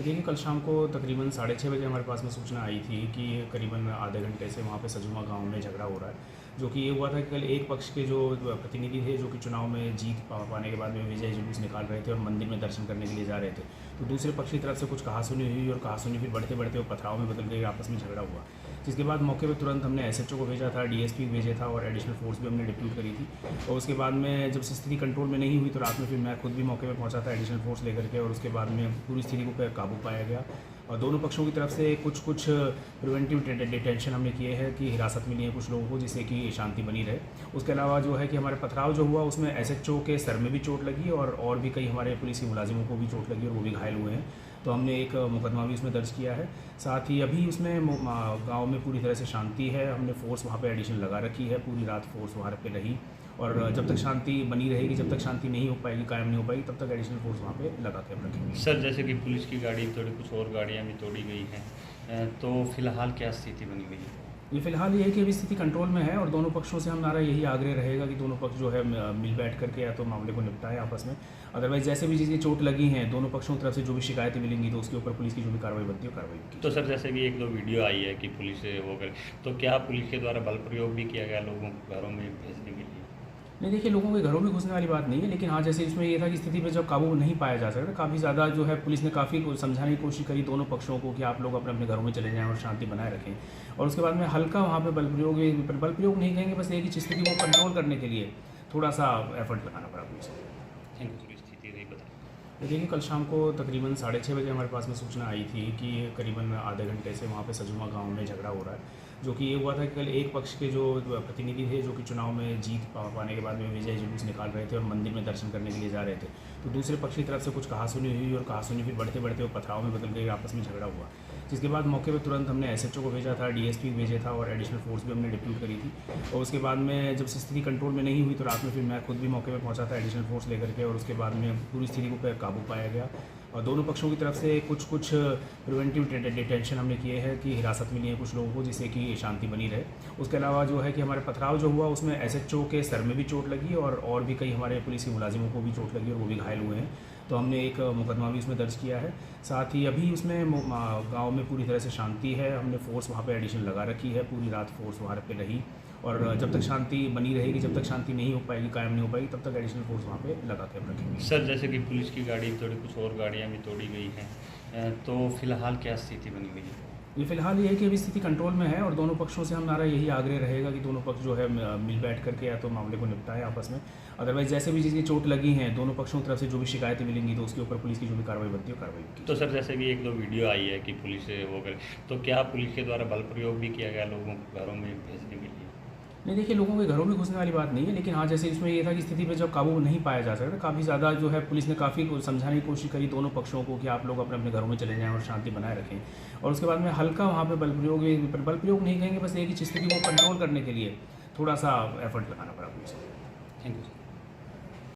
देखिए, कल शाम को तकरीबन 6:30 बजे हमारे पास में सूचना आई थी कि करीबन आधे घंटे से वहाँ पे सजुमा गांव में झगड़ा हो रहा है। जो कि ये हुआ था कि कल एक पक्ष के जो प्रतिनिधि थे, जो कि चुनाव में जीत पाने के बाद में विजय जुलूस निकाल रहे थे और मंदिर में दर्शन करने के लिए जा रहे थे, तो दूसरे पक्ष की तरफ से कुछ कहासुनी हुई और कहासुनी फिर बढ़ते बढ़ते वो पथराव में बदल गई, आपस में झगड़ा हुआ। जिसके बाद मौके पर तुरंत हमने एसएचओ को भेजा था, डीएसपी को भेजा था और एडिशनल फोर्स भी हमने डिप्यूट करी थी। और उसके बाद में जब स्थिति कंट्रोल में नहीं हुई तो रात में फिर मैं खुद भी मौके पर पहुंचा था एडिशनल फोर्स लेकर के, और उसके बाद में पूरी स्थिति को काबू पाया गया। और दोनों पक्षों की तरफ से कुछ प्रिवेंटिव डिटेंशन हमने किए हैं कि हिरासत में लिए कुछ लोगों को, जिससे कि शांति बनी रहे। उसके अलावा जो है कि हमारे पथराव जो हुआ उसमें एसएचओ के सर में भी चोट लगी और भी कई हमारे पुलिस के मुलाजिमों को भी चोट लगी और वो भी घायल हुए हैं। तो हमने एक मुकदमा भी उसमें दर्ज किया है। साथ ही अभी उसमें गांव में पूरी तरह से शांति है। हमने फोर्स वहाँ पे एडिशन लगा रखी है, पूरी रात फोर्स वहाँ पे रही, और जब तक शांति बनी रहेगी, जब तक शांति नहीं हो पाएगी, कायम नहीं हो पाएगी, तब तक एडिशनल फोर्स वहाँ पे लगा के रखेंगे। सर, जैसे कि पुलिस की गाड़ी तोड़ी, कुछ और गाड़ियाँ भी तोड़ी गई हैं, तो फिलहाल क्या स्थिति बनी हुई है? ये फिलहाल ये है कि अभी स्थिति कंट्रोल में है और दोनों पक्षों से हमारा यही आग्रह रहेगा कि दोनों पक्ष जो है मिल बैठ करके या तो मामले को निपटाएं आपस में। अदरवाइज जैसे भी जिसकी चोट लगी हैं, दोनों पक्षों की तरफ से जो भी शिकायतें मिलेंगी तो उसके ऊपर पुलिस की जो भी कार्रवाई बनती है वो कार्रवाई की। तो सर, जैसे कि 1-2 वीडियो आई है कि पुलिस वो करे, तो क्या पुलिस के द्वारा बल प्रयोग भी किया गया लोगों को घरों में भेजने के लिए? नहीं, देखिए, लोगों के घरों में घुसने वाली बात नहीं है, लेकिन हाँ, जैसे इसमें ये था कि स्थिति पे जब काबू नहीं पाया जा सकता, काफ़ी ज़्यादा जो है पुलिस ने काफ़ी समझाने की कोशिश करी दोनों पक्षों को कि आप लोग अपने अपने घरों में चले जाएं और शांति बनाए रखें। और उसके बाद में हल्का वहाँ पे बल प्रयोग नहीं कहेंगे, बस एक ही स्थिति को कंट्रोल करने के लिए थोड़ा सा एफर्ट लगाना पड़ा पुलिस को। Thank you. स्थिति नहीं पता। देखिए, कल शाम को तकरीबन 6:30 बजे हमारे पास में सूचना आई थी कि करीबन आधे घंटे से वहाँ पे सजुमा गांव में झगड़ा हो रहा है। जो कि ये हुआ था कि कल एक पक्ष के जो प्रतिनिधि थे, जो कि चुनाव में जीत पाने के बाद में विजय जुलूस निकाल रहे थे और मंदिर में दर्शन करने के लिए जा रहे थे, तो दूसरे पक्ष की तरफ से कुछ कहासुनी हुई और कहासुनी फिर बढ़ते बढ़ते वो पथराव में बदल गई, आपस में झगड़ा हुआ। जिसके बाद मौके पर तुरंत हमने एसएचओ को भेजा था, डीएसपी को भेजा था और एडिशनल फोर्स भी हमने डिप्यूट करी थी। और उसके बाद में जब स्थिति कंट्रोल में नहीं हुई तो रात में फिर मैं खुद भी मौके पर पहुंचा था एडिशनल फोर्स लेकर के, और उसके बाद में पूरी स्थिति को काबू पाया गया। और दोनों पक्षों की तरफ से कुछ प्रिवेंटिव डिटेंशन हमने किए हैं कि हिरासत में लिए कुछ लोगों को, जिससे कि शांति बनी रहे। उसके अलावा जो है कि हमारे पथराव जो हुआ उसमें एसएचओ के सर में भी चोट लगी और भी कई हमारे पुलिस के मुलाजिमों को भी चोट लगी और वो भी घायल हुए हैं। तो हमने एक मुकदमा भी उसमें दर्ज किया है। साथ ही अभी उसमें गांव में पूरी तरह से शांति है। हमने फोर्स वहाँ पे एडिशन लगा रखी है, पूरी रात फोर्स वहाँ पे रही, और जब तक शांति बनी रहेगी, जब तक शांति नहीं हो पाएगी, कायम नहीं हो पाएगी, तब तक एडिशनल फोर्स वहाँ पे लगा के रखेंगे। सर, जैसे कि पुलिस की गाड़ी तोड़ी, कुछ और गाड़ियाँ भी तोड़ी गई हैं, तो फिलहाल क्या स्थिति बनी हुई है? ये फिलहाल ये है कि अभी स्थिति कंट्रोल में है और दोनों पक्षों से हमारा यही आग्रह रहेगा कि दोनों पक्ष जो है मिल बैठ करके या तो मामले को निपटाएं आपस में। अदरवाइज जैसे भी जिसकी चोट लगी हैं, दोनों पक्षों की तरफ से जो भी शिकायतें मिलेंगी तो उसके ऊपर पुलिस की जो भी कार्रवाई बनती है वो कार्रवाई की। तो सर, जैसे कि 1-2 वीडियो आई है कि पुलिस वो करे, तो क्या पुलिस के द्वारा बल प्रयोग भी किया गया लोगों को घरों में भेजने के लिए? नहीं, देखिए, लोगों के घरों में घुसने वाली बात नहीं है, लेकिन हाँ, जैसे इसमें ये था कि स्थिति पे जब काबू नहीं पाया जा सकता, काफ़ी ज़्यादा जो है पुलिस ने काफ़ी समझाने की कोशिश करी दोनों पक्षों को कि आप लोग अपने अपने घरों में चले जाएं और शांति बनाए रखें। और उसके बाद में हल्का वहाँ पे बल प्रयोग नहीं कहेंगे, बस एक ही स्थिति को कंट्रोल करने के लिए थोड़ा सा एफर्ट लगाना पड़ा पुलिस को। Thank you.